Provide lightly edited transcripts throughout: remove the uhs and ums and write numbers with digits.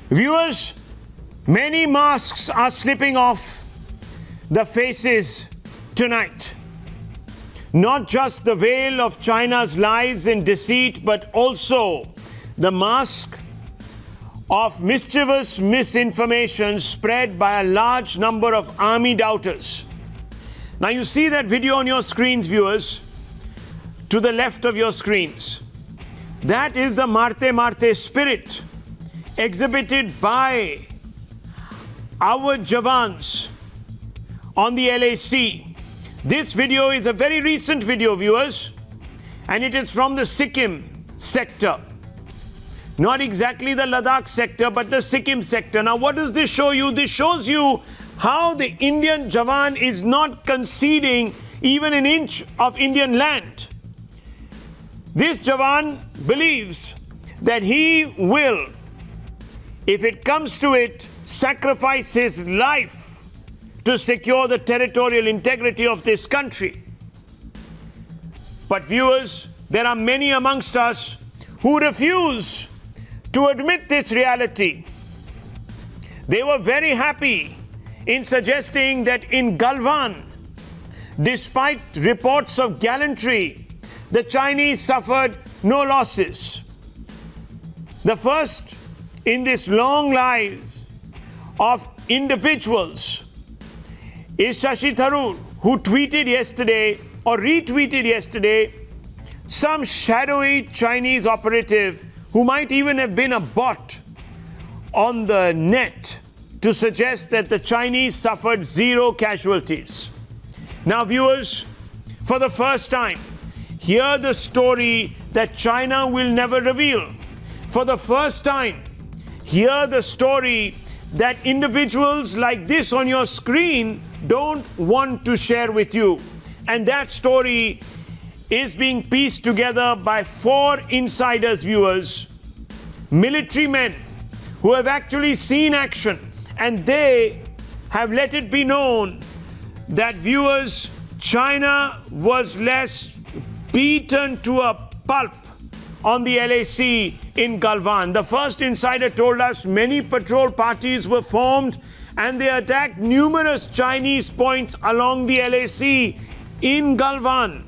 Viewers, many masks are slipping off the faces tonight. Not just the veil of China's lies and deceit, but also the mask of mischievous misinformation spread by a large number of army doubters. Now you see that video on your screens, viewers, to the left of your screens. That is the Marte Marte spirit exhibited by our jawans on the LAC. This video is a very recent video, viewers, and it is from the Sikkim sector. Not exactly the Ladakh sector, but the Sikkim sector. Now, what does this show you? This shows you how the Indian jawan is not conceding even an inch of Indian land. This jawan believes that he will, if it comes to it, sacrifice his life to secure the territorial integrity of this country. But viewers, there are many amongst us who refuse to admit this reality. They were very happy in suggesting that in Galwan, despite reports of gallantry, the Chinese suffered no losses. The first in this long lives of individuals is Shashi Tharoor, who tweeted yesterday or retweeted yesterday some shadowy Chinese operative who might even have been a bot on the net to suggest that the Chinese suffered 0 casualties. Now, viewers, for the first time, hear the story that China will never reveal. For the first time, hear the story that individuals like this on your screen don't want to share with you. And that story is being pieced together by 4 insiders, viewers, military men who have actually seen action, and they have let it be known that, viewers, China was less beaten to a pulp on the LAC in Galwan. The first insider told us many patrol parties were formed and they attacked numerous Chinese points along the LAC in Galwan.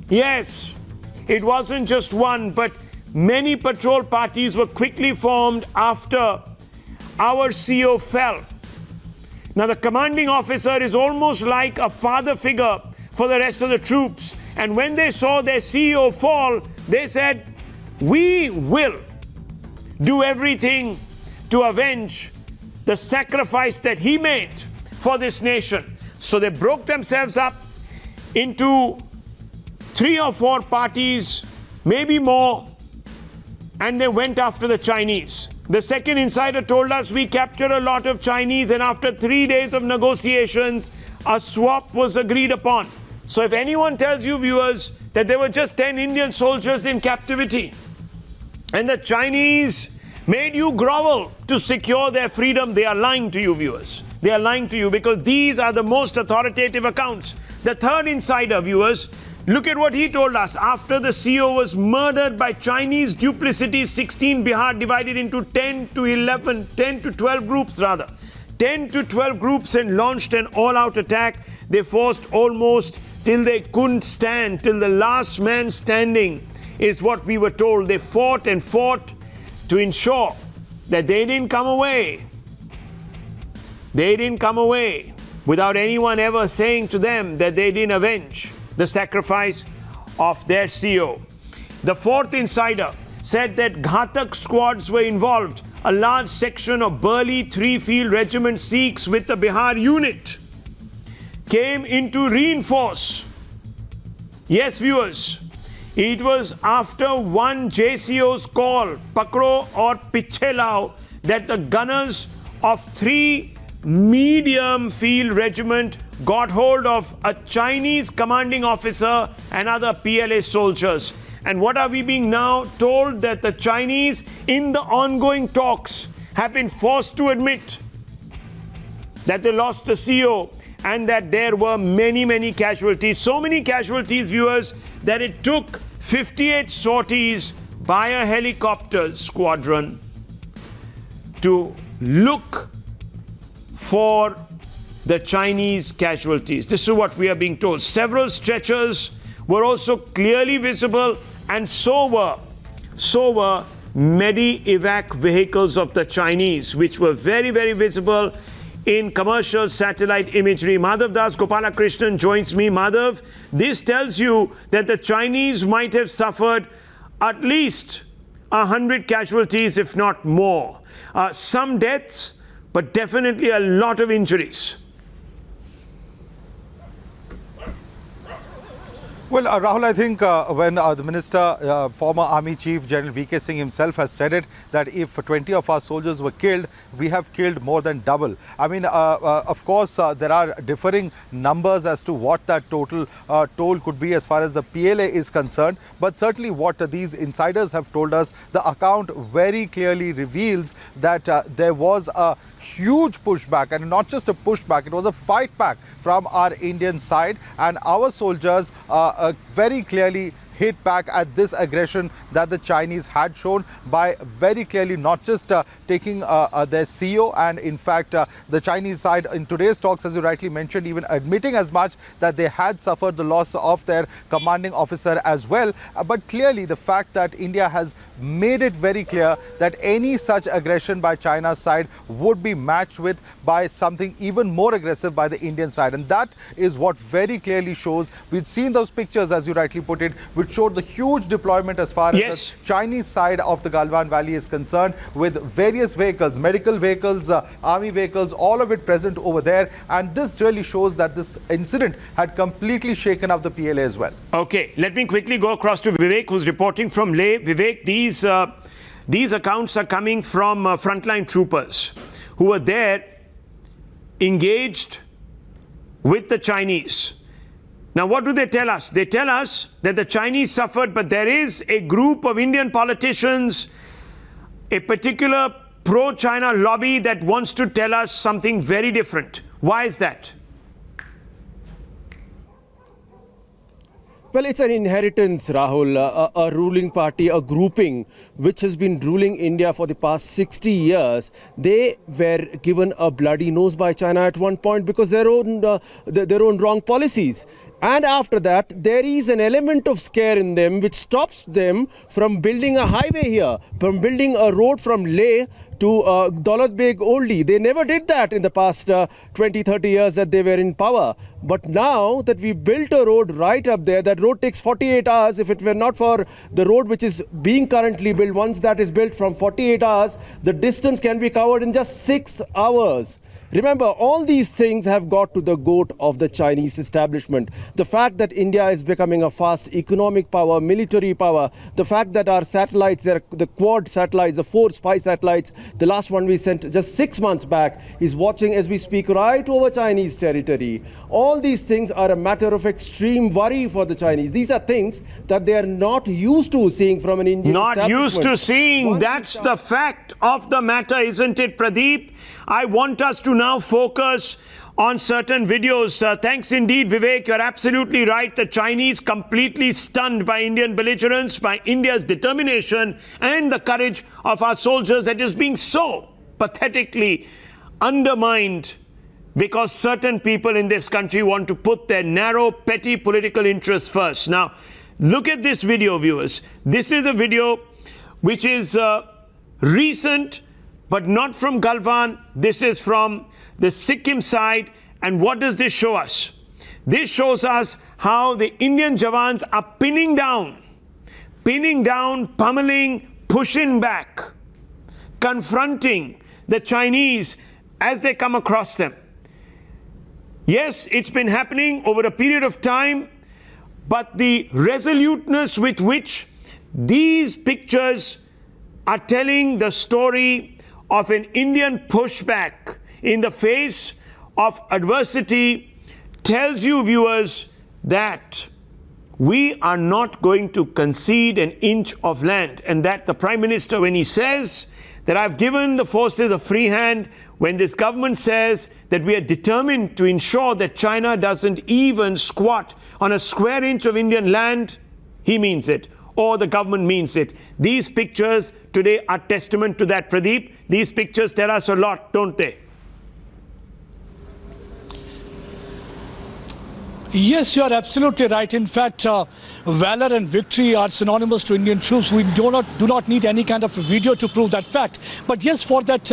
Yes, it wasn't just one, but many patrol parties were quickly formed after our CO fell. Now, the commanding officer is almost like a father figure for the rest of the troops. And when they saw their CEO fall, they said, we will do everything to avenge the sacrifice that he made for this nation. So they broke themselves up into 3 or 4 parties, maybe more, and they went after the Chinese. The second insider told us we captured a lot of Chinese, and after 3 days of negotiations, a swap was agreed upon. So if anyone tells you, viewers, that there were just 10 Indian soldiers in captivity and the Chinese made you grovel to secure their freedom, they are lying to you, viewers. They are lying to you, because these are the most authoritative accounts. The third insider, viewers, look at what he told us. After the CEO was murdered by Chinese duplicity, 16 Bihar divided into 10 to 12 groups rather. 10 to 12 groups, and launched an all-out attack. They forced almost till they couldn't stand, till the last man standing is what we were told. They fought and fought to ensure that they didn't come away. They didn't come away without anyone ever saying to them that they didn't avenge the sacrifice of their CEO. The fourth insider said that Ghatak squads were involved. A large section of Burli 3 Field Regiment Sikhs with the Bihar unit came in to reinforce. Yes, viewers, it was after one JCO's call, Pakro or Piche Lao, that the gunners of 3 medium field regiment got hold of a Chinese commanding officer and other PLA soldiers. And what are we being now told? That the Chinese, in the ongoing talks, have been forced to admit that they lost a CEO and that there were many, many casualties. So many casualties, viewers, that it took 58 sorties by a helicopter squadron to look for the Chinese casualties. This is what we are being told. Several stretchers were also clearly visible, and so were medi-evac vehicles of the Chinese, which were very, very visible in commercial satellite imagery. Madhav Das Gopalakrishnan joins me. Madhav, this tells you that the Chinese might have suffered at least 100 casualties, if not more. Some deaths, but definitely a lot of injuries. Well, Rahul, I think when the minister, former Army Chief General VK Singh himself has said it, that if 20 of our soldiers were killed, we have killed more than double. I mean, of course, there are differing numbers as to what that total toll could be as far as the PLA is concerned. But certainly what these insiders have told us, the account very clearly reveals that there was a huge pushback, and not just a pushback, it was a fight back from our Indian side, and our soldiers very clearly hit back at this aggression that the Chinese had shown by very clearly not just taking their CEO, and in fact the Chinese side in today's talks, as you rightly mentioned, even admitting as much that they had suffered the loss of their commanding officer as well. But clearly the fact that India has made it very clear that any such aggression by China's side would be matched with by something even more aggressive by the Indian side, and that is what very clearly shows. We've seen those pictures, as you rightly put it, which showed the huge deployment as far as the Chinese side of the Galwan Valley is concerned, with various vehicles, medical vehicles, army vehicles, all of it present over there. And this really shows that this incident had completely shaken up the PLA as well. Okay, let me quickly go across to Vivek, who's reporting from Leh. Vivek, these accounts are coming from frontline troopers who were there engaged with the Chinese. Now, what do they tell us? They tell us that the Chinese suffered, but there is a group of Indian politicians, a particular pro-China lobby that wants to tell us something very different. Why is that? Well, it's an inheritance, Rahul, a ruling party, a grouping which has been ruling India for the past 60 years. They were given a bloody nose by China at one point because their own wrong policies. And after that, there is an element of scare in them which stops them from building a highway here, from building a road from Leh to Daulat Beg Oldie. They never did that in the past 20, 30 years that they were in power. But now that we built a road right up there, that road takes 48 hours. If it were not for the road which is being currently built, once that is built from 48 hours, the distance can be covered in just 6 hours. Remember, all these things have got to the goat of the Chinese establishment. The fact that India is becoming a fast economic power, military power, the fact that our satellites, the quad satellites, the 4 spy satellites, the last one we sent just 6 months back, is watching as we speak right over Chinese territory. All these things are a matter of extreme worry for the Chinese. These are things that they are not used to seeing from an Indian establishment. Not used to seeing. That's the fact of the matter, isn't it, Pradeep? I want us to now focus on certain videos. Thanks indeed, Vivek. You're absolutely right. The Chinese completely stunned by Indian belligerence, by India's determination and the courage of our soldiers that is being so pathetically undermined because certain people in this country want to put their narrow, petty political interests first. Now, look at this video, viewers. This is a video which is recent, but not from Galwan. This is from the Sikkim side. And what does this show us? This shows us how the Indian jawans are pinning down, pummeling, pushing back, confronting the Chinese as they come across them. Yes, it's been happening over a period of time, but the resoluteness with which these pictures are telling the story of an Indian pushback in the face of adversity tells you, viewers, that we are not going to concede an inch of land. And that the Prime Minister, when he says that I've given the forces a free hand, when this government says that we are determined to ensure that China doesn't even squat on a square inch of Indian land, he means it, or the government means it. These pictures today are testament to that, Pradeep. These pictures tell us a lot, don't they? Yes, you are absolutely right. In fact, valor and victory are synonymous to Indian troops. We do not need any kind of video to prove that fact. But yes, for that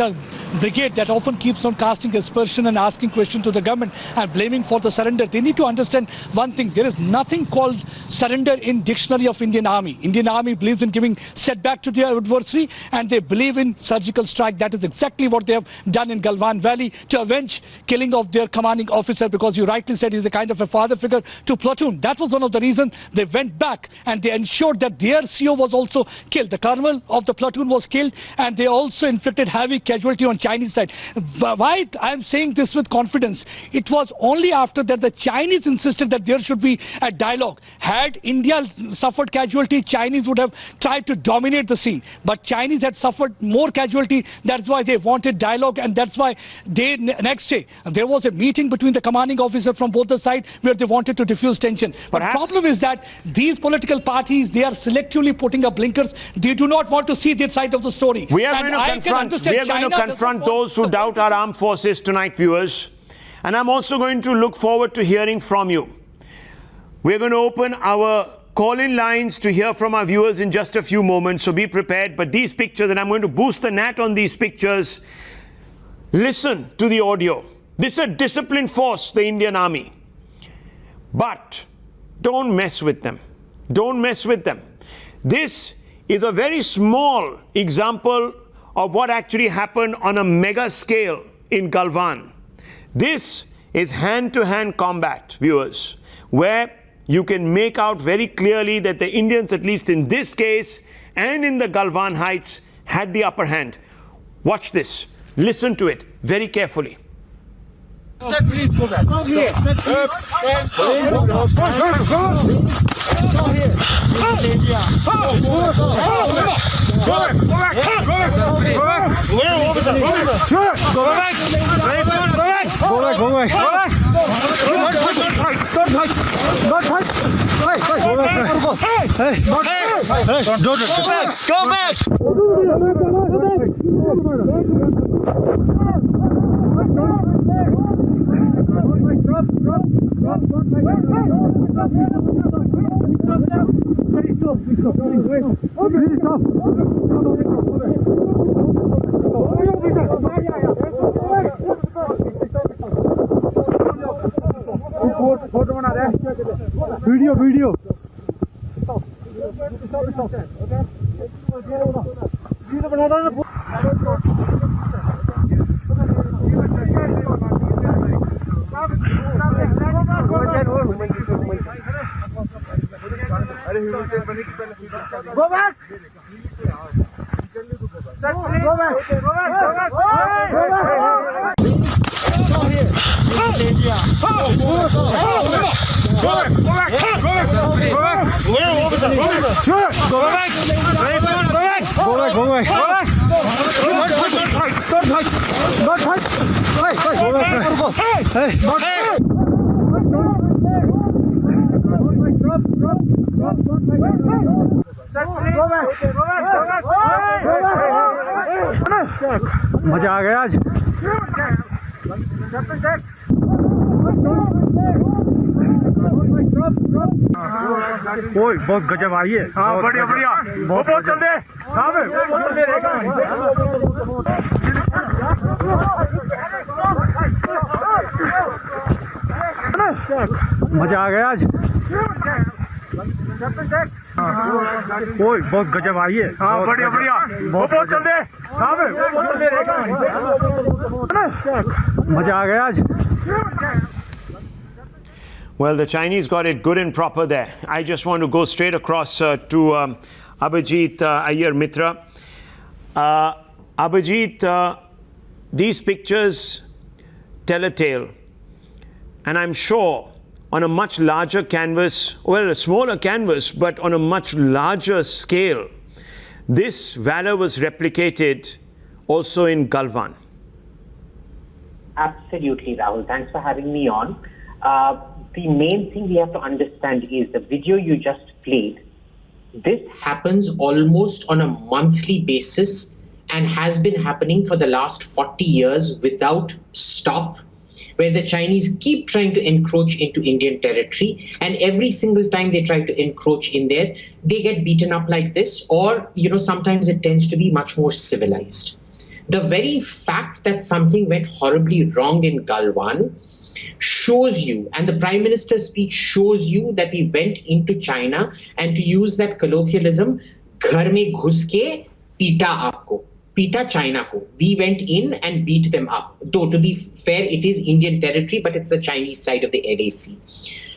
brigade that often keeps on casting aspersion and asking questions to the government and blaming for the surrender, they need to understand one thing. There is nothing called surrender in dictionary of Indian Army. Indian Army believes in giving setback to their adversary, and they believe in surgical strike. That is exactly what they have done in Galwan Valley to avenge killing of their commanding officer, because you rightly said he's a kind of a father figure to platoon. That was one of the reasons they went back, and they ensured that their CO was also killed. The colonel of the platoon was killed, and they also inflicted heavy casualty on Chinese side. Why I am saying this with confidence? It was only after that the Chinese insisted that there should be a dialogue. Had India suffered casualty, Chinese would have tried to dominate the scene. But Chinese had suffered more casualty. That's why they wanted dialogue, and that's why next day there was a meeting between the commanding officer from both the sides where they wanted to diffuse tension. But the problem is that these political parties, they are selectively putting up blinkers. They do not want to see their side of the story. We are going to confront those who doubt our armed forces tonight, viewers. And I'm also going to look forward to hearing from you. We're going to open our call-in lines to hear from our viewers in just a few moments, so be prepared. But these pictures, and I'm going to boost the gnat on these pictures, listen to the audio. This is a disciplined force, the Indian Army. But don't mess with them. Don't mess with them. This is a very small example of what actually happened on a mega scale in Galwan. This is hand-to-hand combat, viewers, where you can make out very clearly that the Indians, at least in this case and in the Galwan Heights, had the upper hand. Watch this. Listen to it very carefully. Sir, please go back. Go here. Sir, please. Go back. Video. Go back. मजा आ गया आज बहुत गजब आई है हाँ बढ़िया बढ़िया बहुत चलते मजा आ गया आज बहुत गजब आई है हाँ बढ़िया बढ़िया बहुत चलते मजा आ गया आज Well, the Chinese got it good and proper there. I just want to go straight across to Abhijit Iyer Mitra. Abhijit, these pictures tell a tale. And I'm sure on a much larger canvas, well, a smaller canvas, but on a much larger scale, this valor was replicated also in Galwan. Absolutely, Rahul. Thanks for having me on. The main thing we have to understand is the video you just played. This happens almost on a monthly basis, and has been happening for the last 40 years without stop, where the Chinese keep trying to encroach into Indian territory, and every single time they try to encroach in there, they get beaten up like this, or sometimes it tends to be much more civilized. The very fact that something went horribly wrong in Galwan shows you, and the Prime Minister's speech shows you, that we went into China, and to use that colloquialism, ghar mein ghus ke peeta aapko. Peeta China ko. We went in and beat them up. Though, to be fair, it is Indian territory, but it's the Chinese side of the LAC.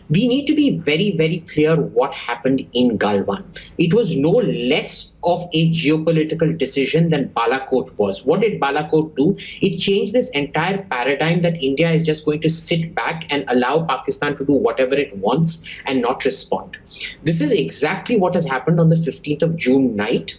We need to be very, very clear what happened in Galwan. It was no less of a geopolitical decision than Balakot was. What did Balakot do? It changed this entire paradigm that India is just going to sit back and allow Pakistan to do whatever it wants and not respond. This is exactly what has happened on the 15th of June night,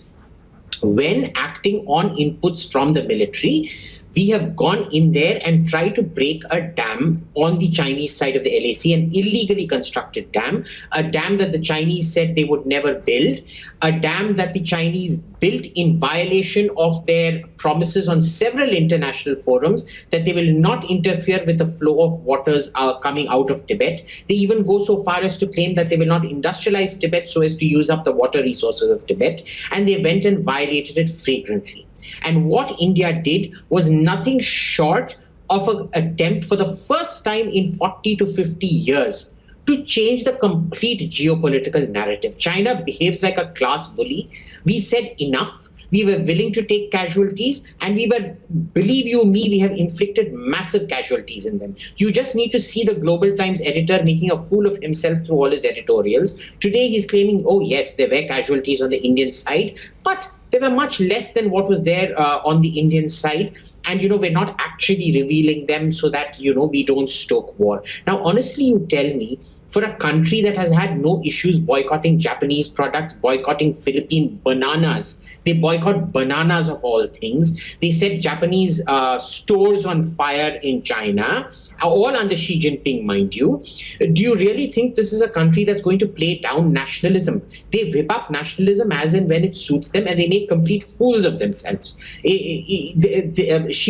when, acting on inputs from the military, we have gone in there and tried to break a dam on the Chinese side of the LAC, an illegally constructed dam, a dam that the Chinese said they would never build, a dam that the Chinese built in violation of their promises on several international forums that they will not interfere with the flow of waters coming out of Tibet. They even go so far as to claim that they will not industrialize Tibet so as to use up the water resources of Tibet, and they went and violated it flagrantly. And what India did was nothing short of an attempt for the first time in 40 to 50 years to change the complete geopolitical narrative. China behaves like a class bully. We said enough. We were willing to take casualties, and we were, believe you me, we have inflicted massive casualties in them. You just need to see the Global Times editor making a fool of himself through all his editorials. Today he's claiming, oh yes, there were casualties on the Indian side, but they were much less than what was there on the Indian side. And, we're not actually revealing them so that, we don't stoke war. Now, honestly, you tell me, for a country that has had no issues boycotting Japanese products, boycotting Philippine bananas, they boycott bananas of all things. They set Japanese stores on fire in China, all under Xi Jinping, mind you. Do you really think this is a country that's going to play down nationalism? They whip up nationalism as and when it suits them, and they make complete fools of themselves. Xi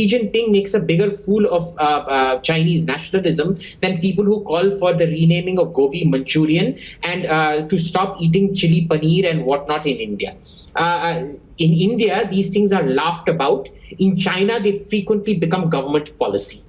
Jinping makes a bigger fool of Chinese nationalism than people who call for the renaming of Gobi Manchurian and to stop eating chili paneer and whatnot in India. In India, these things are laughed about. In China, they frequently become government policy.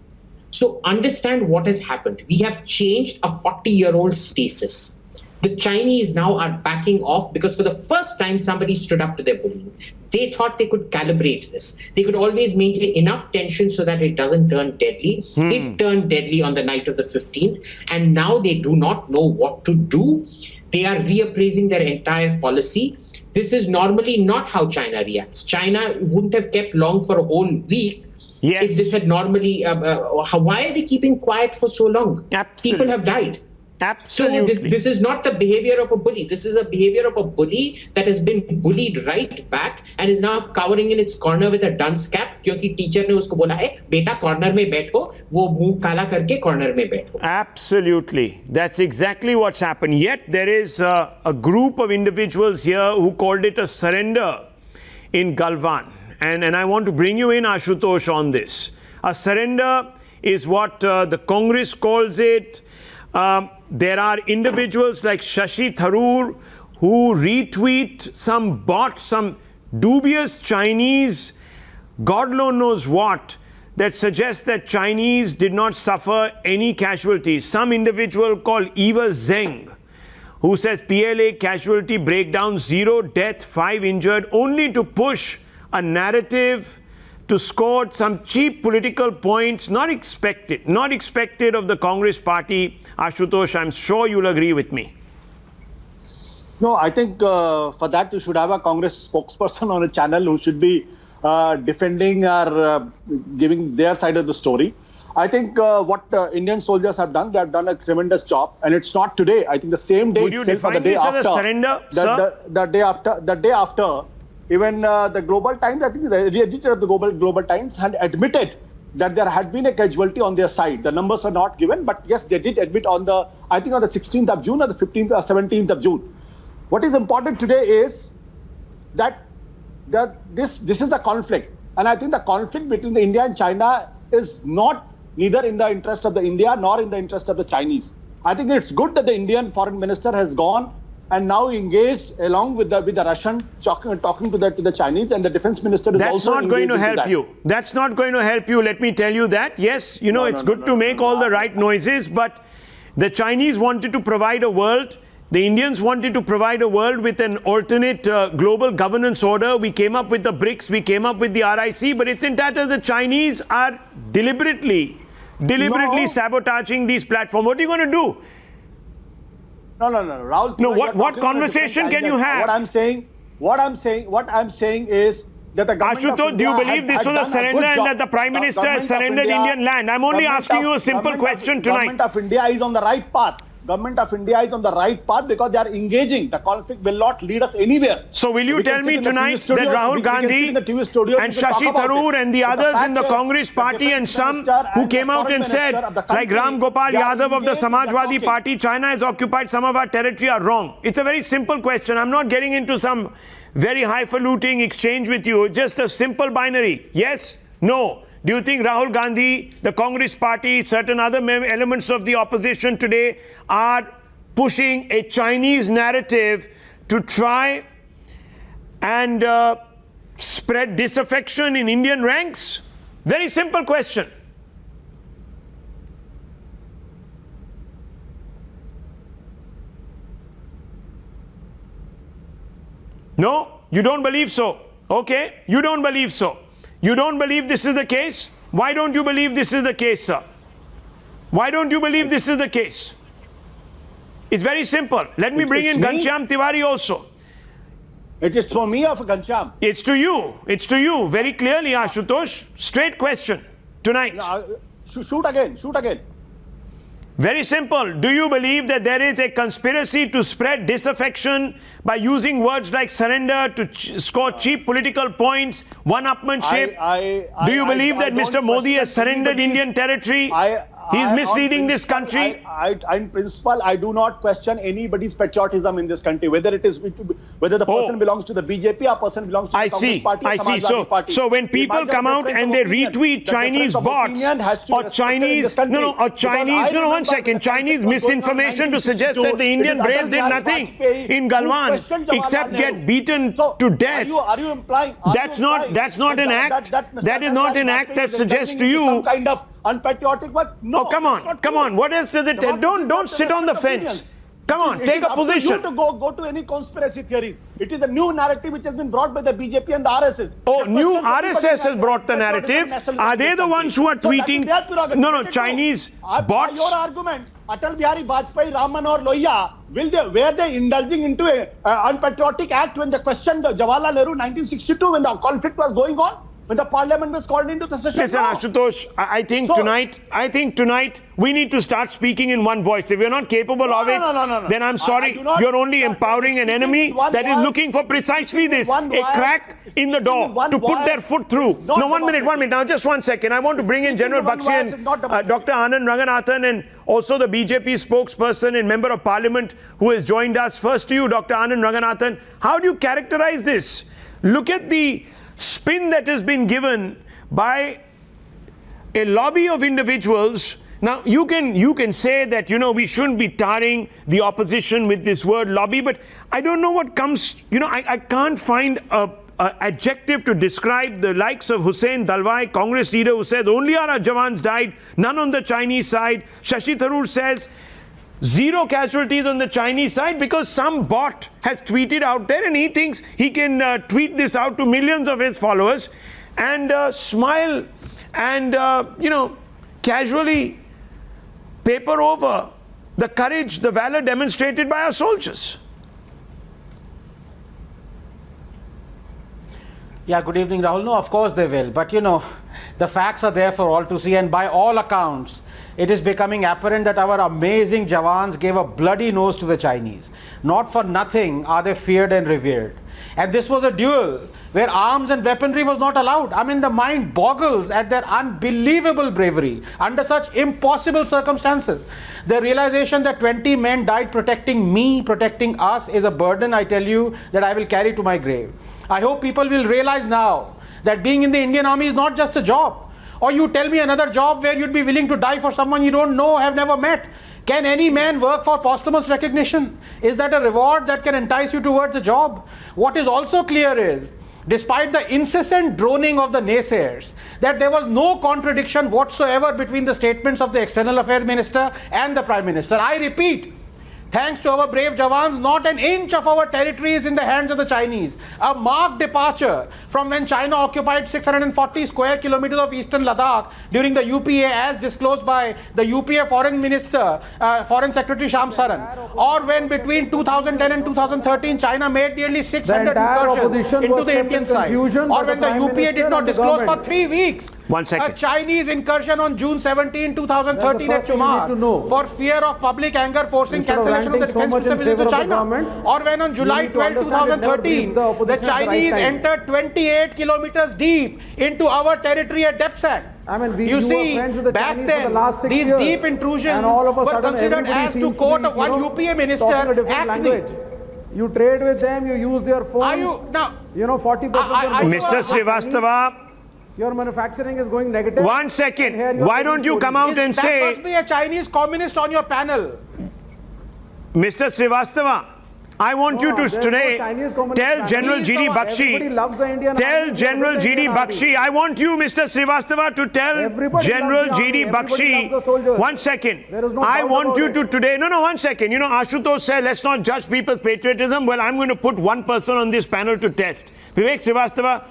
So understand what has happened. We have changed a 40-year-old stasis. The Chinese now are backing off because for the first time, somebody stood up to their bullying. They thought they could calibrate this. They could always maintain enough tension so that it doesn't turn deadly. It turned deadly on the night of the 15th, and now they do not know what to do. They are reappraising their entire policy. This is normally not how China reacts. China wouldn't have kept long for a whole week if this had normally... why are they keeping quiet for so long? Absolutely. People have died. Absolutely. So this is not the behavior of a bully. This is a behavior of a bully that has been bullied right back and is now cowering in its corner with a dunce cap क्योंकि teacher ने उसको बोला है बेटा corner में बैठो वो मुंह काला करके कॉर्नर में बैठो. Absolutely. That's exactly what's happened. Yet there is a group of individuals here who called it a surrender in Galwan. And I want to bring you in, Ashutosh, on this. A surrender is what the Congress calls it. There are individuals like Shashi Tharoor who retweet some bot, some dubious Chinese, God knows what, that suggests that Chinese did not suffer any casualties. Some individual called Eva Zeng, who says PLA casualty breakdown, 0 death, 5 injured, only to push a narrative to score some cheap political points, not expected of the Congress party. Ashutosh, I'm sure you'll agree with me. No, I think for that you should have a Congress spokesperson on a channel who should be defending or giving their side of the story. I think what Indian soldiers have done, they have done a tremendous job, and it's not today. I think the same day itself or the day after. Would you define this as a surrender, sir? The day after. Even the Global Times, I think the editor of the Global Times had admitted that there had been a casualty on their side. The numbers were not given, but yes, they did admit on the, I think on the 16th of June or the 15th or 17th of June. What is important today is that that this is a conflict, and I think the conflict between India and China is neither in the interest of the India nor in the interest of the Chinese. I think it's good that the Indian foreign minister has gone and now engaged along with the Russian, talking to the Chinese, and the defense minister is That's also not going to engaged into help that. you. That's not going to help you. Let me tell you that. Yes, you know, it's good to make all the right noises, but the Chinese wanted to provide a world. The Indians wanted to provide a world with an alternate global governance order. We came up with the BRICS, we came up with the RIC, but it's in tatters. The Chinese are deliberately sabotaging these platforms. What are you going to do? No, Rahul. No, what conversation can you have? What I'm saying is that the government of Ashutosh, India do you believe this was a surrender and that the Prime Minister has surrendered Indian land? I'm only asking you a simple question tonight. Government of India is on the right path. Government of India is on the right path because they are engaging. The conflict will not lead us anywhere. So will you tell me tonight that Rahul Gandhi and Shashi Tharoor and the others in the Congress party and some who came out and said, like Ram Gopal Yadav of the Samajwadi Party, China has occupied some of our territory, are wrong? It's a very simple question. I'm not getting into some very highfalutin exchange with you. Just a simple binary. Yes, no. Do you think Rahul Gandhi, the Congress party, certain other elements of the opposition today are pushing a Chinese narrative to try and spread disaffection in Indian ranks? Very simple question. No, you don't believe so. Okay, you don't believe so. You don't believe this is the case? Why don't you believe this is the case, sir? Why don't you believe this is the case? It's very simple. Let me bring in Ghanshyam Tiwari also. It is for me or for Ghanshyam? It's to you. It's to you. Very clearly, Ashutosh. Straight question tonight. Shoot again. Very simple. Do you believe that there is a conspiracy to spread disaffection by using words like surrender to score cheap political points, one-upmanship? Do you believe that Mr. Modi has surrendered Indian territory? He's misleading this country. In principle, I do not question anybody's patriotism in this country, whether the person belongs to the BJP or person belongs to the Congress party. I see. So when people come out and they retweet Chinese bots or Chinese, one second, Chinese misinformation to suggest that the Indian Braves did nothing in Galwan except get beaten to death. Are you implying? That's not an act. That is not an act that suggests to you some kind of unpatriotic, but no. Oh, come on. What else does it tell? Don't sit on the fence. Come on, take a position. It is up to you to go to any conspiracy theories. It is a new narrative which has been brought by the BJP and the RSS. Oh, new RSS has brought the narrative. Are they the ones who are tweeting? No, Chinese bots. By your argument, Atal Bihari Vajpayee, Raman or Lohiya, were they indulging into an unpatriotic act when they questioned Jawaharlal Nehru 1962 when the conflict was going on? When the parliament was called into the session? Listen, Ashutosh, I think tonight we need to start speaking in one voice. If you're not capable of it, then I'm sorry. You're only empowering an enemy that is looking for precisely this, a crack in the door to put their foot through. No, one minute. Now, just 1 second. I want to bring in General Bakshi and Dr. Anand Ranganathan and also the BJP spokesperson and member of parliament who has joined us. First to you, Dr. Anand Ranganathan. How do you characterize this? Look at the spin that has been given by a lobby of individuals. Now, you can say that, we shouldn't be tarring the opposition with this word lobby, but I don't know what comes, I can't find a adjective to describe the likes of Hussain Dalwai, Congress leader, who says only our jawans died, none on the Chinese side. Shashi Tharoor says zero casualties on the Chinese side because some bot has tweeted out there and he thinks he can tweet this out to millions of his followers and smile and, casually paper over the courage, the valor demonstrated by our soldiers. Yeah, good evening, Rahul. No, of course they will. But, the facts are there for all to see. And by all accounts, it is becoming apparent that our amazing jawans gave a bloody nose to the Chinese. Not for nothing are they feared and revered. And this was a duel where arms and weaponry was not allowed. I mean, the mind boggles at their unbelievable bravery under such impossible circumstances. The realization that 20 men died protecting me, protecting us, is a burden, I tell you, that I will carry to my grave. I hope people will realize now that being in the Indian Army is not just a job. Or you tell me another job where you'd be willing to die for someone you don't know, have never met. Can any man work for posthumous recognition? Is that a reward that can entice you towards a job? What is also clear is, despite the incessant droning of the naysayers, that there was no contradiction whatsoever between the statements of the External Affairs Minister and the Prime Minister. I repeat, thanks to our brave jawans, not an inch of our territory is in the hands of the Chinese. A marked departure from when China occupied 640 square kilometers of eastern Ladakh during the UPA, as disclosed by the UPA Foreign Minister, Foreign Secretary Sham Saran, or when between 2010 and 2013 China made nearly 600 incursions into the Indian side, or when the UPA did not disclose for 3 weeks a Chinese incursion on June 17, 2013 at Chumar for fear of public anger forcing cancellation of the defense minister visit to China, or when on July 12, 2013 the Chinese entered 28 kilometers deep into our territory at Depsang. You see, back then, these deep intrusions were considered, as to quote one UPA minister, acne. You trade with them, you use their phones. Are you now? 40%. Mr. Srivastava, your manufacturing is going negative. 1 second. Why don't you come out and say... That must be a Chinese communist on your panel. Mr. Srivastava, I want you to today tell General G.D. Bakshi, tell General G.D. Bakshi, I want you, Mr. Srivastava, to tell General G.D. Bakshi, 1 second, I want you to today, no, 1 second, Ashutosh said, let's not judge people's patriotism. Well, I'm going to put one person on this panel to test. Vivek Srivastava,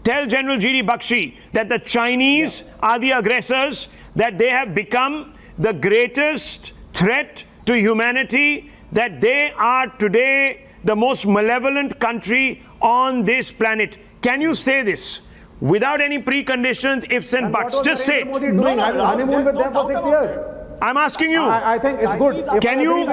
tell General G.D. Bakshi that the Chinese are the aggressors, that they have become the greatest threat to humanity, that they are today the most malevolent country on this planet. Can you say this without any preconditions, ifs and buts? Just say it. Honeymoon with them for 6 years. I'm asking you. I think it's good. Can you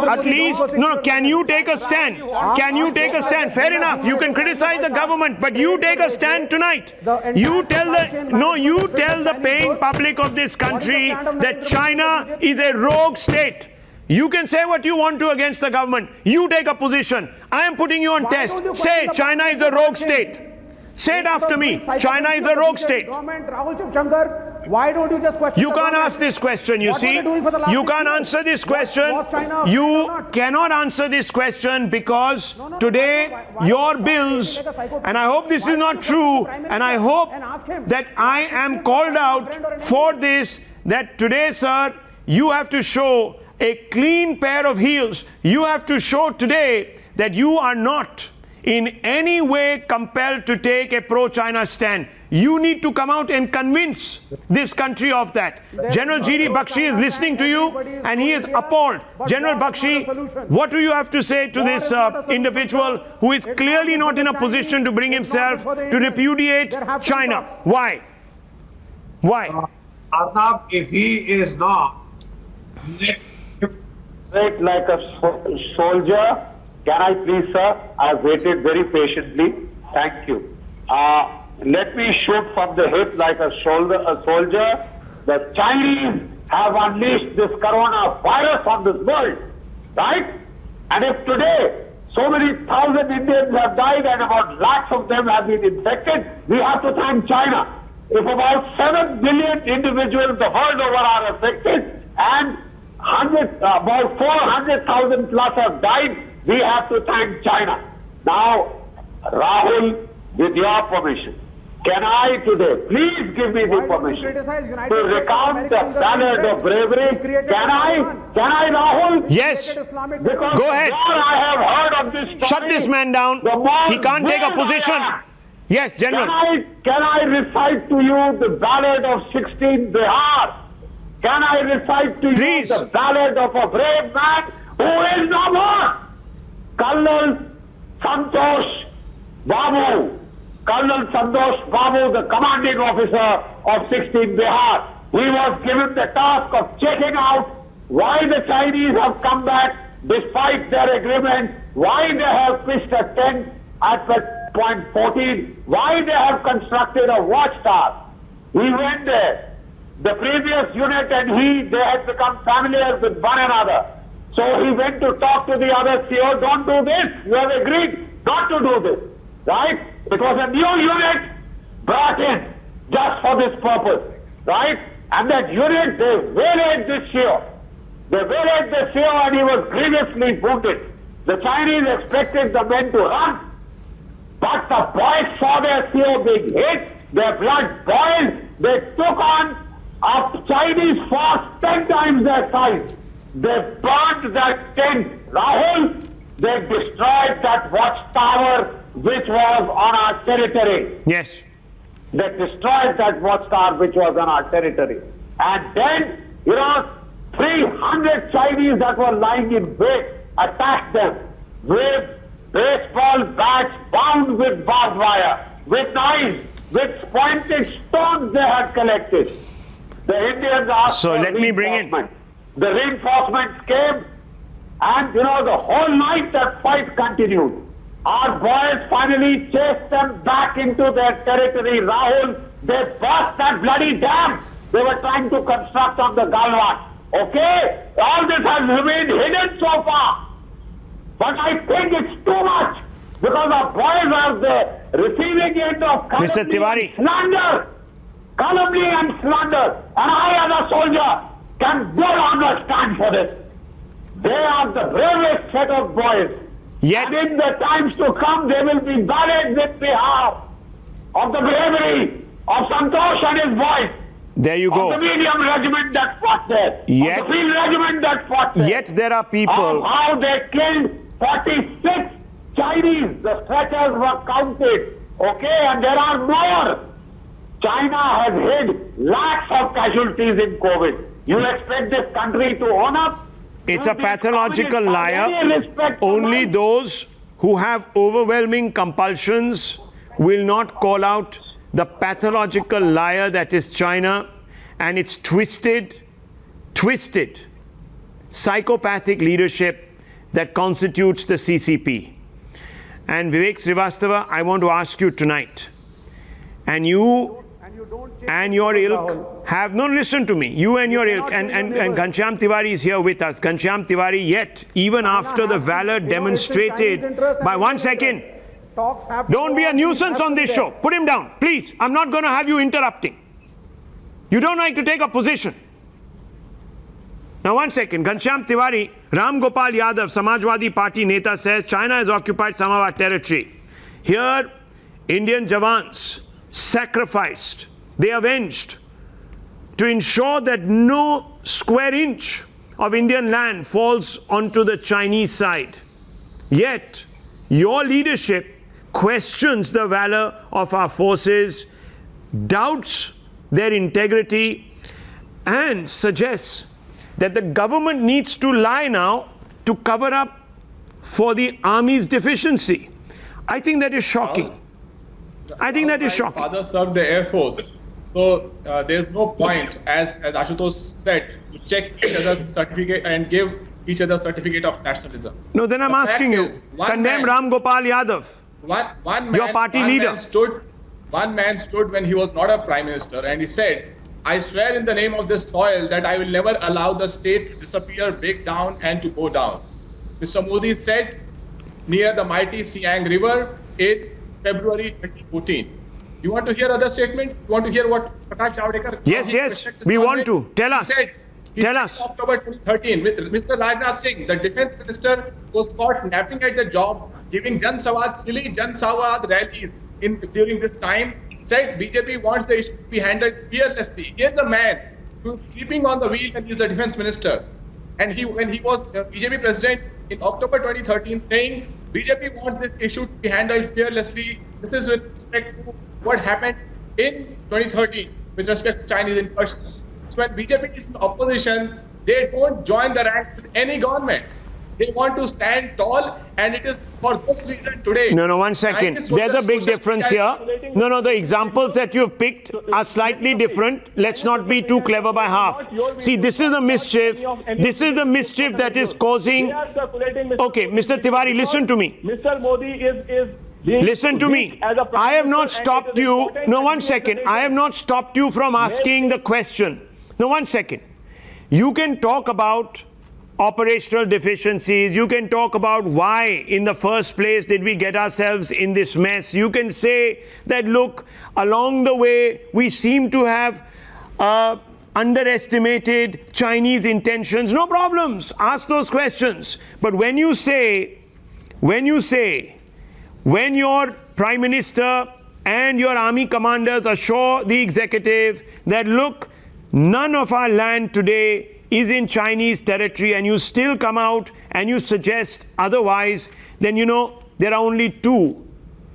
at least, can you take a stand? Can you take a stand? Fair enough. You can criticize the government, but you take a stand tonight. You tell the paying public of this country that China is a rogue state. You can say what you want to against the government. You take a position. I am putting you on test. Say China is a rogue state. Say it after me. China is a rogue state. Rahul Shivshankar, why don't you just question? You can't ask this question, you see. You can't answer this question. You cannot answer this question because today your bills, and I hope this is not true, and I hope that I am called out for this, that today, sir, you have to show a clean pair of heels. You have to show today that you are not in any way compelled to take a pro-China stand. You need to come out and convince this country of that. General G.D. Bakshi is listening to you and he is appalled. General Bakshi, what do you have to say to this individual who is clearly not in a position to bring himself to repudiate China? Why? Arnab, if he is not like a soldier, can I please, sir? I have waited very patiently. Thank you. Let me shoot from the hip like a soldier. The Chinese have unleashed this coronavirus on this world, right? And if today so many thousand Indians have died and about lakhs of them have been infected, we have to thank China. If about 7 billion individuals the world over are affected and about 400,000 plus have died, we have to thank China. Now, Rahul, with your permission, can I today, please give me the permission to recount the ballad of bravery? Can I, Rahul? Yes. Because go ahead. I have heard of this story, shut this man down. He can't take a position. Yes, General. Can I recite to you the ballad of 16 Bihar? Can I recite to you the ballad of a brave man who is no more? Colonel Santosh Babu, the commanding officer of 16 Bihar, he was given the task of checking out why the Chinese have come back despite their agreement, why they have pitched a tent at point 14, why they have constructed a watchtower. He went there. The previous unit and they had become familiar with one another. So he went to talk to the other CEO, don't do this. You have agreed not to do this. Right? It was a new unit brought in just for this purpose. Right? And that unit, they waylaid this CEO. They waylaid the CEO and he was grievously wounded. The Chinese expected the men to run, but the boys saw their CEO being hit, their blood boiled, they took on a Chinese force 10 times their size. They burned that tent. Rahul, they destroyed that watchtower which was on our territory. Yes. They destroyed that watchtower which was on our territory. And then, 300 Chinese that were lying in wait attacked them with baseball bats bound with barbed wire, with knives, with pointed stones they had collected. The Indians asked So for let me bring in. The reinforcements came, and the whole night that fight continued. Our boys finally chased them back into their territory. Rahul, they burst that bloody dam they were trying to construct on the Galwan. Okay? All this has remained hidden so far. But I think it's too much because our boys are the receiving end of Mr. Tiwari. slander. Calumny and slander. And I, as a soldier, can no longer stand for this. They are the bravest set of boys. Yet, And in the times to come, they will be buried with behalf of the bravery of Santosh and his boys. there you Of the go. medium regiment that fought there. Yet- Of the field regiment that fought there. Yet there are Of people. how they killed 46 Chinese. The stretchers were counted. Okay, and there are more. China has hid lakhs of casualties in COVID. You expect this country to own up? It's a These pathological communists have liar. any respect for Only life? those who have overwhelming compulsions will not call out the pathological liar that is China and its twisted, psychopathic leadership that constitutes the CCP. And Vivek Srivastava, I want to ask you tonight, and you and your ilk have, no, listen to me, you and your ilk, and Ghanshyam Tiwari is here with us. Ghanshyam Tiwari, yet, even after the valor demonstrated by, one second, don't be a nuisance on this show. Put him down, please. I'm not going to have you interrupting. You don't like to take a position. Now, one second. Ghanshyam Tiwari, Ram Gopal Yadav, Samajwadi Party Neta, says China has occupied some of our territory. Here, Indian jawans sacrificed, they avenged to ensure that no square inch of Indian land falls onto the Chinese side. Yet, your leadership questions the valor of our forces, doubts their integrity, and suggests that the government needs to lie now to cover up for the army's deficiency. I think that is shocking. I think that is shocking. My father served the Air Force. So there's no point, as Ashutosh said, to check each other's certificate and give each other certificate of nationalism. No, then I'm asking you, condemn Ram Gopal Yadav, your party leader. One man stood when he was not a prime minister and he said, I swear in the name of this soil that I will never allow the state to disappear, break down and to go down. Mr. Modi said near the mighty Siang River in February 2014. You want to hear other statements? You want to hear what Prakash Javadekar? Yes, we want to. Tell us. Tell us. In October 2013, Mr. Rajnath Singh, the defense minister, was caught napping at the job, giving silly Jan Sawad rallies during this time. Said BJP wants the issue to be handled fearlessly. Here's a man who's sleeping on the wheel and he's the defense minister. And when he was BJP president in October 2013 saying BJP wants this issue to be handled fearlessly. This is with respect to what happened in 2013 with respect to Chinese incursions. So when BJP is in opposition, they don't join the ranks with any government. They want to stand tall, and it is for this reason today. No, one second. Chinese There's a social big media difference is here. circulating- No, the examples that you've picked are slightly different. Let's not be too clever by half. See, this is the mischief. This is the mischief that is causing. They are circulating, Okay, Mr. Tiwari, listen to me. Mr. Modi is Listen to me. I have not stopped you. No, one second. I have not stopped you from asking the question. No, one second. You can talk about operational deficiencies. You can talk about why in the first place did we get ourselves in this mess. You can say that, look, along the way we seem to have underestimated Chinese intentions. No problems. Ask those questions. But when your Prime Minister and your army commanders assure the executive that, look, none of our land today is in Chinese territory, and you still come out and you suggest otherwise, then you know there are only two.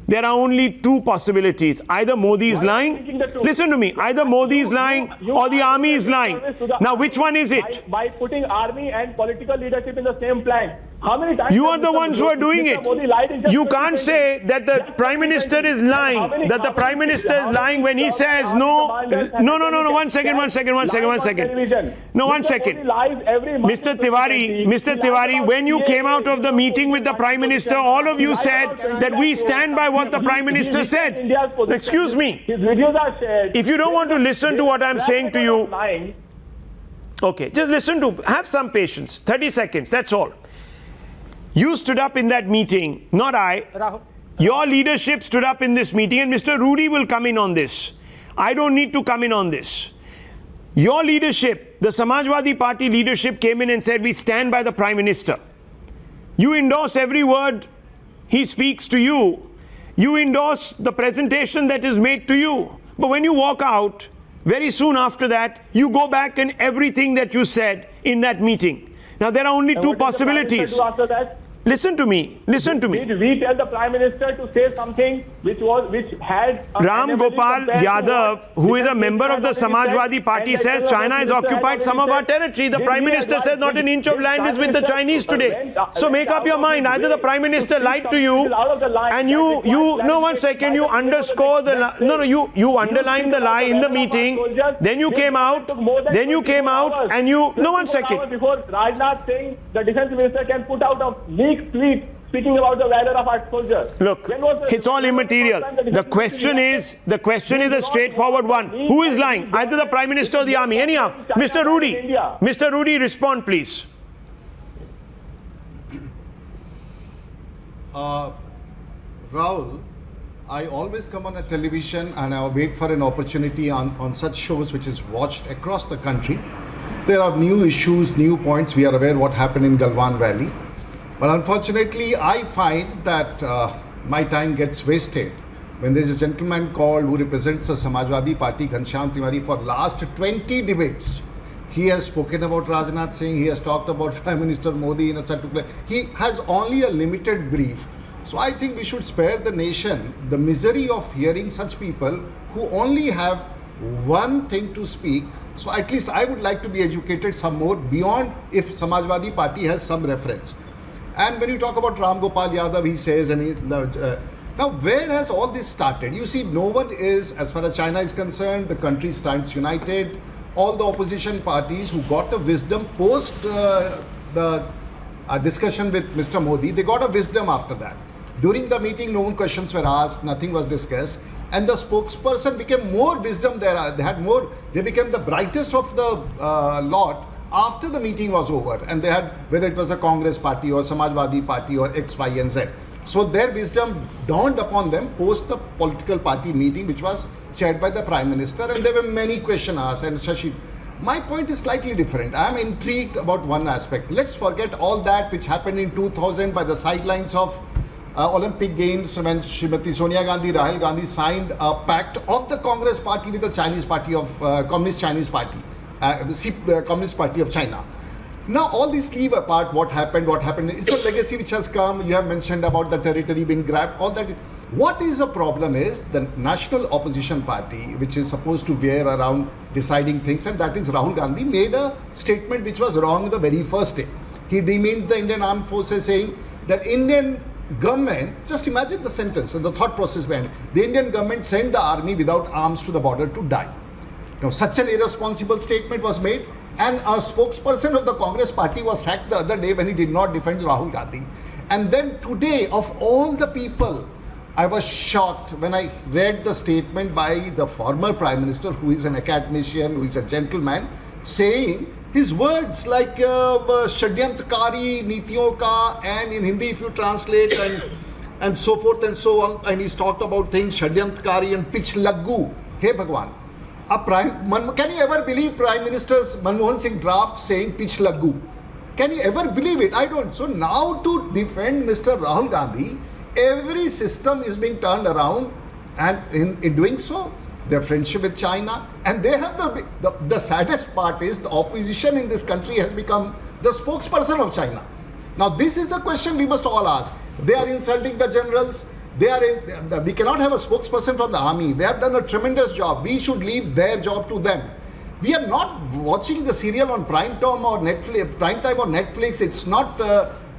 There are only two possibilities. Either Modi is lying. Listen to me. Either Modi is lying or the army is lying. Now, which one is it? By putting army and political leadership in the same plank. How many times you are the ones who are doing it. You can't say that the Prime Minister is lying. That the Prime Minister is lying when he says no. One second. No, one second. Mr. Tiwari, when you came out of the meeting with the Prime Minister, all of you said that we stand by what the Prime Minister said. Excuse me. If you don't want to listen to what I'm saying to you, okay, just listen to, have some patience. 30 seconds, that's all. You stood up in that meeting, not I. Rahul. Your leadership stood up in this meeting, and Mr. Rudy will come in on this. I don't need to come in on this. Your leadership, the Samajwadi Party leadership, came in and said, we stand by the Prime Minister. You endorse every word he speaks to you. You endorse the presentation that is made to you. But when you walk out, very soon after that, you go back and everything that you said in that meeting. Now, there are only two possibilities. Listen to me. Listen to me. Did we tell the Prime Minister to say something which had Ram Gopal Yadav, who is a member of the Samajwadi Party, says China has occupied some of our territory. The Prime Minister says not an inch of land is with the Chinese today. So make up your mind. Either the Prime Minister lied to you, and you no, one second, you underscore the lie. No, you underline the lie in the meeting. Then you came out. And you, no, one second. Before Rajnath saying the Defence Minister can put out a leaked tweet speaking about the valor of our soldiers. Look, it's all immaterial. The question is a straightforward one. Who is lying? Either the Prime Minister or the army. Anyhow, Mr. Rudy, respond, please. Rahul, I always come on a television and I wait for an opportunity on such shows which is watched across the country. There are new issues, new points. We are aware what happened in Galwan Valley. But unfortunately, I find that my time gets wasted when there's a gentleman called who represents the Samajwadi Party, Ghanshyam Tiwari, for last 20 debates. He has spoken about Rajnath Singh, he has talked about Prime Minister Modi in a certain place. He has only a limited brief. So I think we should spare the nation the misery of hearing such people who only have one thing to speak. So at least I would like to be educated some more beyond if Samajwadi Party has some reference. And when you talk about Ram Gopal Yadav, he says, now where has all this started? You see, no one is, as far as China is concerned, the country stands united. All the opposition parties who got a wisdom post the discussion with Mr. Modi, they got a wisdom after that. During the meeting, no questions were asked, nothing was discussed. And the spokesperson became more wisdom there. They became the brightest of the lot after the meeting was over, and they had, whether it was a Congress party or Samajwadi Party or X, Y and Z. So their wisdom dawned upon them post the political party meeting, which was chaired by the Prime Minister, and there were many questions asked. And Shashi, my point is slightly different. I am intrigued about one aspect. Let's forget all that which happened in 2000 by the sidelines of Olympic Games when Srimati Sonia Gandhi, Rahul Gandhi signed a pact of the Congress party with the Chinese party of Communist Chinese Party. Communist Party of China. Now all these leave apart what happened. It's a legacy which has come. You have mentioned about the territory being grabbed, all that. What is the problem is the National Opposition Party, which is supposed to veer around deciding things, and that is Rahul Gandhi, made a statement which was wrong the very first day. He demeaned the Indian armed forces, saying that Indian government, just imagine the sentence and the thought process behind it. The Indian government sent the army without arms to the border to die. Now, such an irresponsible statement was made, and a spokesperson of the Congress party was sacked the other day when he did not defend Rahul Gandhi. And then today, of all the people, I was shocked when I read the statement by the former Prime Minister, who is an academician, who is a gentleman, saying his words like Shadyantkari Nitiyon ka, and in Hindi if you translate and so forth and so on, and he's talked about things Shadyantkari and pitch laggu. Hey Bhagwan, can you ever believe Prime Minister's Manmohan Singh draft saying pitch laggu? Can you ever believe it? I don't. So now to defend Mr. Rahul Gandhi, every system is being turned around, and in doing so, their friendship with China, and they have the saddest part is the opposition in this country has become the spokesperson of China. Now this is the question we must all ask. They are insulting the generals. We cannot have a spokesperson from the army. They have done a tremendous job. We should leave their job to them. We are not watching the serial on prime time or Netflix. It's not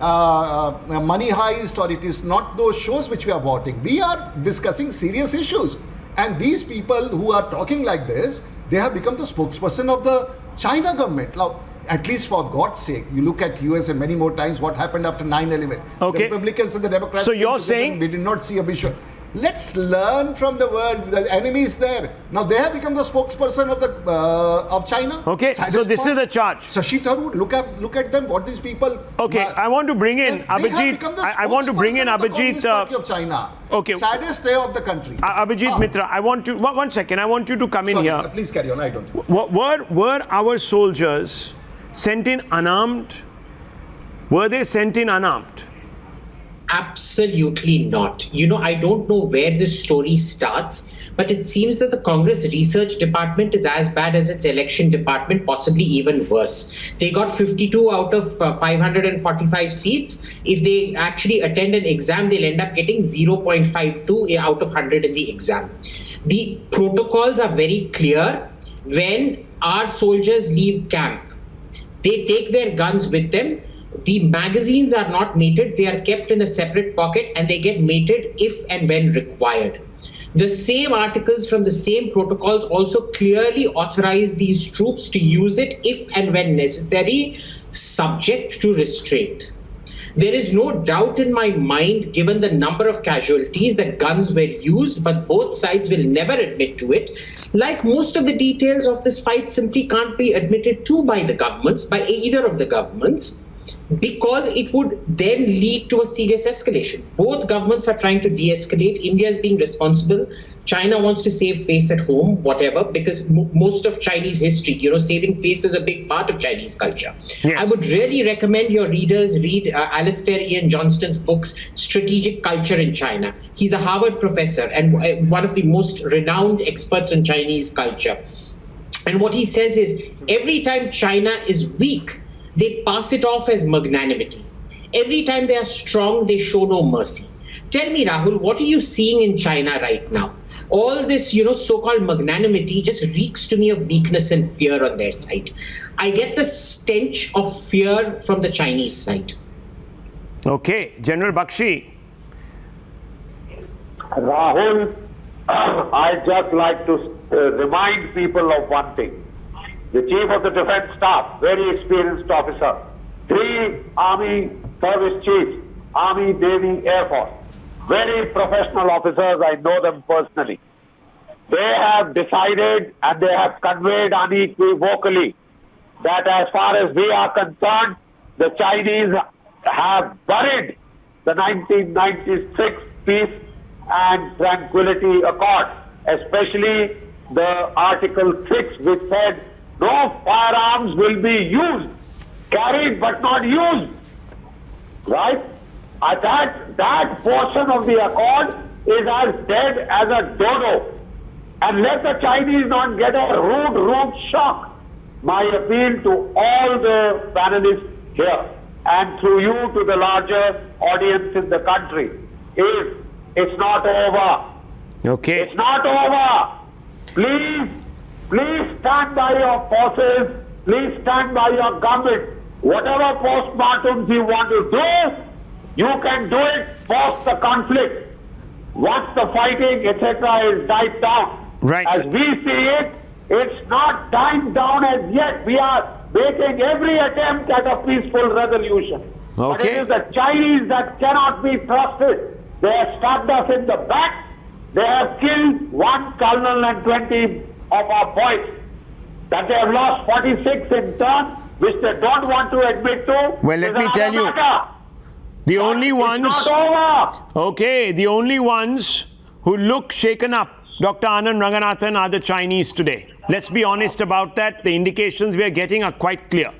Money Heist, or it is not those shows which we are watching. We are discussing serious issues. And these people who are talking like this, they have become the spokesperson of the China government. Now, at least for God's sake, you look at US and many more times what happened after 9/11. Okay. The Republicans and the Democrats. So you're saying we did not see a visual. Let's learn from the world. The enemy is there. Now they have become the spokesperson of China. Okay, so this is the charge. Shashi Tharoor, look at them. What these people. Okay, I want to bring in Abhijit. I want to bring in Abhijit. Of China. Okay. Saddest day of the country. Abhijit Mitra, I want to one second. I want you to come in here. Please carry on. I don't. Were our soldiers sent in unarmed? Were they sent in unarmed? Absolutely not. I don't know where this story starts, but it seems that the Congress Research Department is as bad as its election department, possibly even worse. They got 52 out of 545 seats. If they actually attend an exam, they'll end up getting 0.52 out of 100 in the exam. The protocols are very clear. When our soldiers leave camp, they take their guns with them. The magazines are not mated, they are kept in a separate pocket, and they get mated if and when required. The same articles from the same protocols also clearly authorize these troops to use it if and when necessary, subject to restraint. There is no doubt in my mind, given the number of casualties, that guns were used, but both sides will never admit to it. Like most of the details of this fight simply can't be admitted to by the governments, by either of the governments, because it would then lead to a serious escalation. Both governments are trying to de-escalate. India is being responsible. China wants to save face at home, whatever, because most of Chinese history, saving face is a big part of Chinese culture. Yes. I would really recommend your readers read Alistair Ian Johnston's books, Strategic Culture in China. He's a Harvard professor and one of the most renowned experts on Chinese culture. And what he says is, every time China is weak, they pass it off as magnanimity. Every time they are strong, they show no mercy. Tell me, Rahul, what are you seeing in China right now? All this, so-called magnanimity just reeks to me of weakness and fear on their side. I get the stench of fear from the Chinese side. Okay, General Bakshi. Rahul, I'd just like to remind people of one thing. The Chief of the Defence Staff, very experienced officer, 3 Army Service Chiefs, Army, Navy, Air Force, very professional officers, I know them personally. They have decided and they have conveyed unequivocally that as far as we are concerned, the Chinese have buried the 1996 Peace and Tranquility Accord, especially the Article 6, which said no firearms will be used, carried but not used, right? That portion of the accord is as dead as a dodo. And let the Chinese not get a rude shock. My appeal to all the panelists here and through you to the larger audience in the country is, it's not over. Okay. It's not over. Please stand by your forces. Please stand by your government. Whatever postmortems you want to do, you can do it post the conflict. Once the fighting, etc., is died down. Right. As we see it, it's not died down as yet. We are making every attempt at a peaceful resolution. But it Okay. is the Chinese that cannot be trusted. They have stabbed us in the back. They have killed 1 colonel and 20 of our boys. That they have lost 46 in turn, which they don't want to admit to. Well, let is me another tell you, matter. the only It's ones, not over. okay, the only ones who look shaken up, Dr. Anand Ranganathan, are the Chinese today. Let's be honest about that. The indications we are getting are quite clear.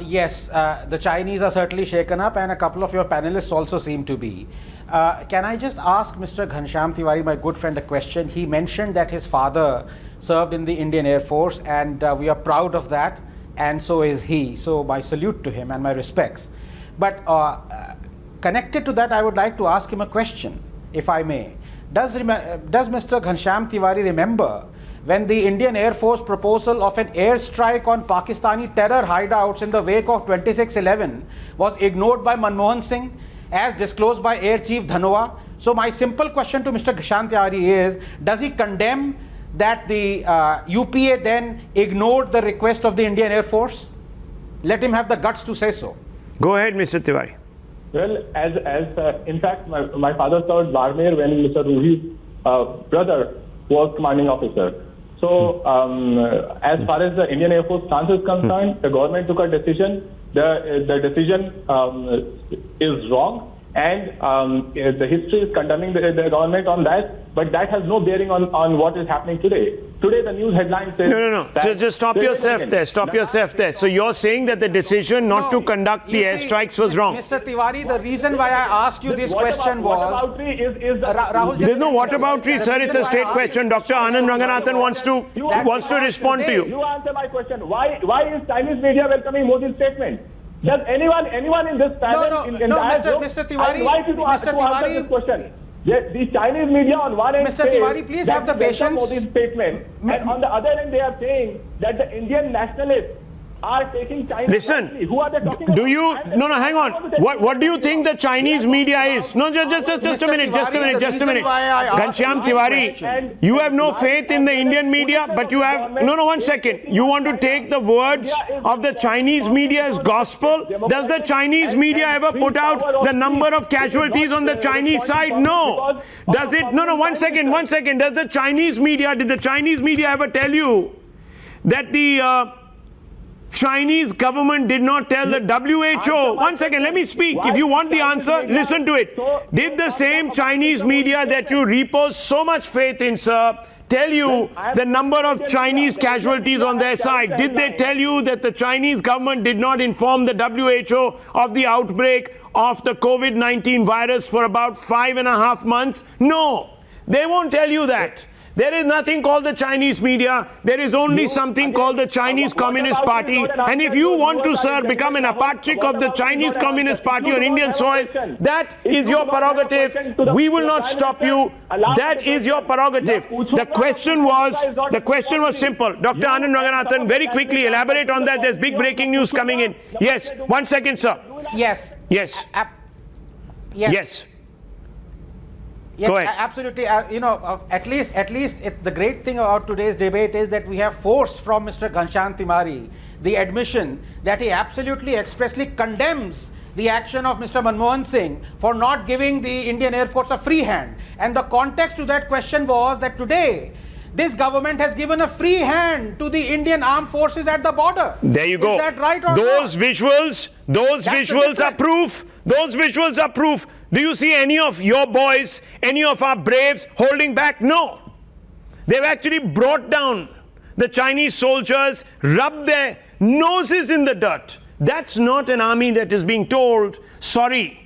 Yes, the Chinese are certainly shaken up, and a couple of your panelists also seem to be. Can I just ask Mr. Ghanshyam Tiwari, my good friend, a question? He mentioned that his father served in the Indian Air Force, and we are proud of that, and so is he. So my salute to him and my respects. But connected to that, I would like to ask him a question, if I may. Does Mr. Ghanshyam Tiwari remember when the Indian Air Force proposal of an airstrike on Pakistani terror hideouts in the wake of 26/11 was ignored by Manmohan Singh, as disclosed by Air Chief Dhanoa? So my simple question to Mr. Ghanshyam Tiwari is, does he condemn that the UPA then ignored the request of the Indian Air Force? Let him have the guts to say so. Go ahead, Mr. Tiwari. Well, in fact, my father served Barmer when Mr. Ruhi's brother was commanding officer. So, as far as the Indian Air Force stance is concerned, the government took a decision. The decision is wrong, and the history is condemning the government on that. But that has no bearing on what is happening today. Today, the news headline says... No. Just stop yourself there. Stop yourself there. So you're saying that the decision not to conduct the airstrikes was wrong. Mr. Tiwari, the reason why I asked you this question was... Rahul, there's no whataboutery, sir. It's a straight question. Dr. Anand Ranganathan wants to respond to you. You answer my question. Why is Chinese media welcoming Modi's statement? Does anyone in this panel... Mr. Tiwari, I invite you to answer this question. The Chinese media on one end Mr. Tiwari, please have the patience. Modi's statement, and on the other end they are saying that the Indian nationalists are taking China. Listen, who are they talking about? do you... No, hang on. What do you think the Chinese media is? No, just a minute. Ghanshyam Tiwari, you have no faith in the Indian media, but you have... No, 1 second. You want to take the words of the Chinese media as gospel? Does the Chinese media ever put out the number of casualties on the Chinese side? No. Does it... No, 1 second. Did the Chinese media ever tell you that the... Chinese government did not tell the WHO. 1 second, let me speak. If you want the answer, listen to it. Did the same Chinese media that you repose so much faith in, sir, tell you the number of Chinese casualties on their side? Did they tell you that the Chinese government did not inform the WHO of the outbreak of the COVID-19 virus for about 5.5 months? No, they won't tell you that. There is nothing called the Chinese media. There is only something called the Chinese Communist Party. And if you want to, sir, become an apatrik of the Chinese Communist Party on Indian soil, that is your prerogative. We will not stop you. That is your prerogative. The question was simple. Dr. Anand Ranganathan, very quickly elaborate on that. There's big breaking news coming in. Yes, 1 second, sir. Yes. Yes. Yes. Yes, absolutely. At least the great thing about today's debate is that we have forced from Mr. Ghanshyam Tiwari the admission that he absolutely expressly condemns the action of Mr. Manmohan Singh for not giving the Indian Air Force a free hand. And the context to that question was that today, this government has given a free hand to the Indian armed forces at the border. There you go. Is that right or those not? Those visuals are proof. Those visuals are proof. Do you see any of your boys, any of our braves holding back? No. They've actually brought down the Chinese soldiers, rubbed their noses in the dirt. That's not an army that is being told, sorry,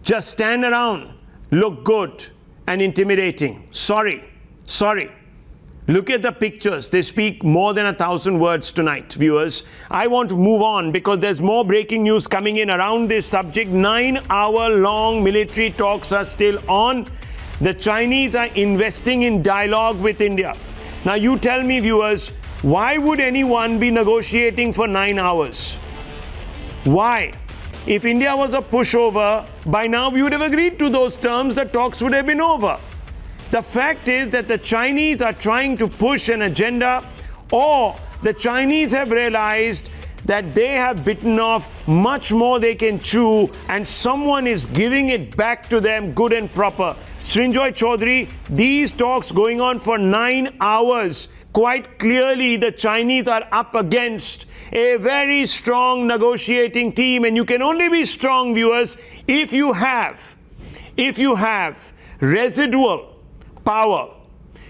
just stand around, look good and intimidating. Sorry. Look at the pictures. They speak more than 1,000 words tonight, viewers. I want to move on because there's more breaking news coming in around this subject. 9-hour-long military talks are still on. The Chinese are investing in dialogue with India. Now you tell me, viewers, why would anyone be negotiating for 9 hours? Why? If India was a pushover, by now we would have agreed to those terms, the talks would have been over. The fact is that the Chinese are trying to push an agenda, or the Chinese have realized that they have bitten off much more they can chew, and someone is giving it back to them good and proper. Srinjoy Chaudhary, these talks going on for 9 hours, quite clearly the Chinese are up against a very strong negotiating team, and you can only be strong, viewers, if you have residual power.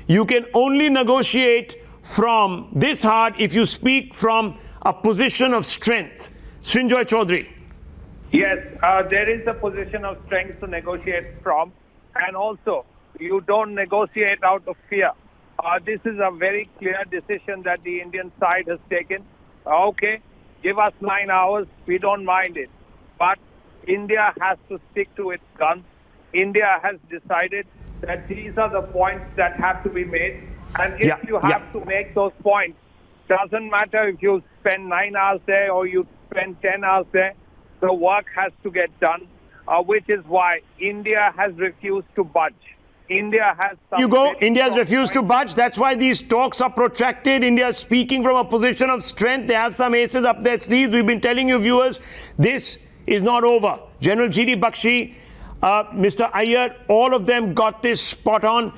You can only negotiate from this hard if you speak from a position of strength. Srinjoy Chaudhary. Yes, there is a position of strength to negotiate from, and also you don't negotiate out of fear. This is a very clear decision that the Indian side has taken. Okay, give us 9 hours, we don't mind it. But India has to stick to its guns. India has decided that these are the points that have to be made. And if you have to make those points, doesn't matter if you spend 9 hours there or you spend 10 hours there, the work has to get done, which is why India has refused to budge. India has... India has refused to budge. That's why these talks are protracted. India is speaking from a position of strength. They have some aces up their sleeves. We've been telling you, viewers, this is not over. General G.D. Bakshi, Mr. Iyer, all of them got this spot on.